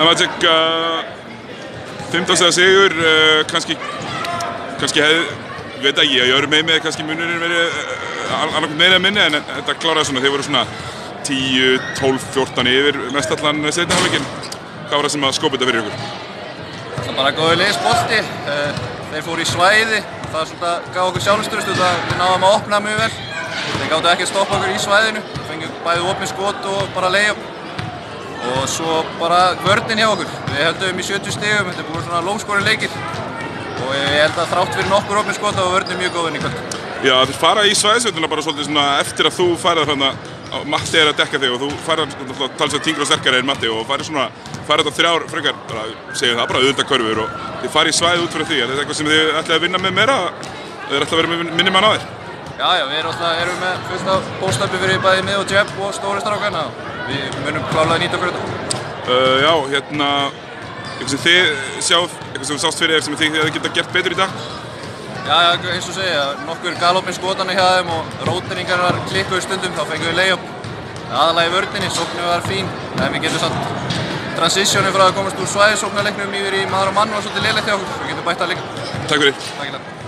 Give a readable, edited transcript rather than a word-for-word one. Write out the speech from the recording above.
Magic 15 stiga sigur, kannski hefði, veit ekki, ég öðru með kannski munurinn verið annarkvæmt meira eða minni, en þetta kláraði svona, þeir voru svona 10, 12, 14 yfir mestallan seinni hálfleikinn. Hvað var það sem að skópa þetta fyrir ykkur? Það var bara góður liðsbolti, þeir fóru í svæði, það svona gaf okkur sjálfstraust og við náðum að opna mjög vel. Þeir gátu ekki að stoppa okkur í svæðinu, fengum bæði opin skot og bara layup. Og svo bara vörnin hjá okkur. Við höldum í 70 stigum, þetta er búin svona lómskorin leikir. Og ég held að þrátt fyrir nokkur opin skot þá var vörnin mjög góð inn í kvöld. Já, þeir fara í svæðisveitina bara svolítið svona eftir að þú færið þarna, Matti er að dekka þig og þú færið talsveit þyngri og sterkari en Matti og færið þetta þrjár frekar, segjum það, bara auðvitað körfur og þið farið í svæðið út frá því. Er þetta eitthvað sem þið ætlaði að vinna með meira eða þið ætlaði að vera með minni mann á þér? Já, við erum með fullt af post-upi fyrir bæði mið og jab og stóri strákana. Við munum klálega nýta okkur þetta. Já, eitthvað sem þið sjáð, eitthvað sem sást fyrir þér sem þið hefði getað gert betur í dag? Já, eins og segja, nokkur galopin skotana hjá þeim og róteringar klikkuðu stundum, þá fengum við layup. Aðallega í vörninni, sóknin var fín, en við getum samt transitionið frá að komast úr svæðisóknarleiknum yfir í maður og mann var svolítið lélegt hjá okkur, við getum bætt það líka. Takk fyrir. Takk fyrir.